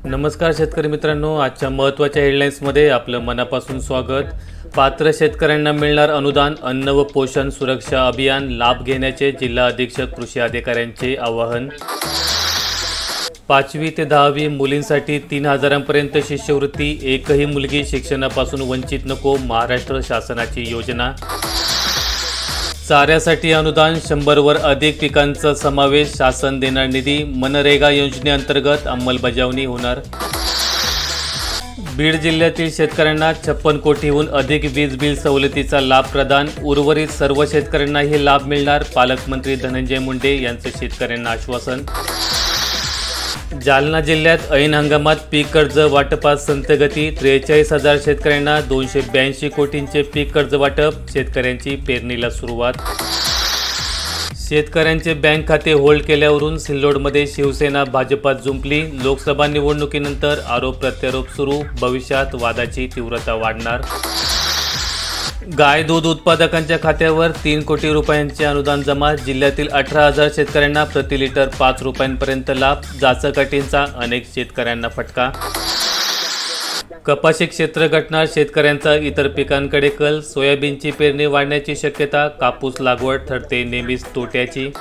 नमस्कार शेतकरी मित्रांनो, आजच्या महत्त्वाच्या हेडलाईन्समध्ये आपलं मनापासून स्वागत। पात्र शेतकऱ्यांना मिळणार अनुदान, अन्न व पोषण सुरक्षा अभियान लाभ घेण्याचे जिल्हा अधीक्षक कृषी अधिकाऱ्यांचे आवाहन। 5वी ते 10वी मुलींसाठी 3000 पर्यंत शिष्यवृत्ती, एकही मुलगी शिक्षणापासून वंचित नको, महाराष्ट्र शासनाची योजना। चाऱ्यासाठी अनुदान, 100 वर अधिक पिकांचा समावेश, शासन देणार निधी, मनरेगा योजनेअंतर्गत अंमलबजावणी होणार। बीड जिल्ह्यातील शेतकऱ्यांना 56 कोटीहून अधिक वीज बिल सवलतीचा लाभ प्रदान, उर्वरित सर्व शेतकऱ्यांना हे लाभ मिळणार, पालकमंत्री धनंजय मुंडे यांचं शेतकऱ्यांना आश्वासन। जालना जिल्ह्यात ऐन हंगामात पीक कर्ज वाटपात संथ गती, 43,000 शेतकऱ्यांना 282 कोटींचे पीक कर्ज वाटप, शेतकऱ्यांची पेरणीला सुरुवात। शेतकऱ्यांचे बँक खाते होल्ड केल्यावरून सिल्लोडमध्ये शिवसेना भाजपात जुंपली, लोकसभा निवडणुकीनंतर आरोप प्रत्यारोप सुरू, भविष्यात वादाची तीव्रता वाढणार। गाय दूध उत्पादकांच्या खात्यावर 3 कोटी रुपयांचे अनुदान जमा, जिल्ह्यातील 18,000 शेतकऱ्यांना प्रति लिटर 5 रुपयांपर्यंत लाभ, जाचकाटींचा अनेक शेतकऱ्यांना फटका। कपाशी क्षेत्र घटणार, शेतकऱ्यांचा इतर पिकांकडे कल, सोयाबीनची पेरणी वाढण्याची शक्यता, कापूस लागवड ठरते नेहमीच तोट्याची।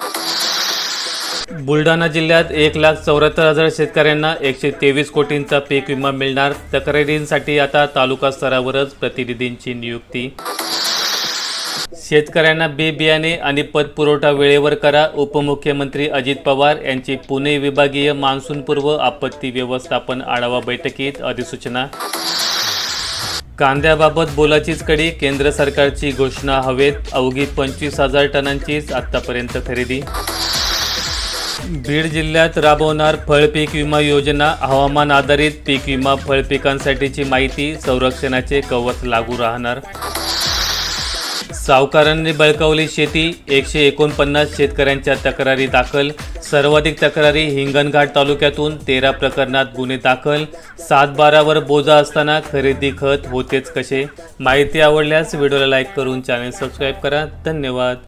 बुलढाणा जिल्ह्यात 1,74,000 शेतकऱ्यांना 123 कोटींचा पीक विमा मिळणार, तक्रारींसाठी आता तालुका स्तरावरच प्रतिनिधींची नियुक्ती। शेतकऱ्यांना बी बियाणे आणि पतपुरवठा वेळेवर करा, उपमुख्यमंत्री अजित पवार यांची पुणे विभागीय मान्सूनपूर्व आपत्ती व्यवस्थापन आढावा बैठकीत अधिसूचना। कांद्याबाबत बोलाचीच कडी, केंद्र सरकारची घोषणा हवेत, अवघी 25,000 टनांचीच आत्तापर्यंत खरेदी। बीड जिल्ह्यात राबवणार फळपीक विमा योजना, हवामान आधारित पीक विमा, फळपिकांसाठीची माहिती, संरक्षणाचे कवच लागू राहणार। सावकारांनी बळकावली शेती, 149 शेतकऱ्यांच्या तक्रारी दाखल, सर्वाधिक तक्रारी हिंगणघाट तालुक्यातून, 13 प्रकरणात गुन्हे दाखल, 7-12 बोजा असताना खरेदी खत होतेच कसे। माहिती आवडल्यास व्हिडिओला लाईक करून चॅनल सबस्क्राईब करा। धन्यवाद।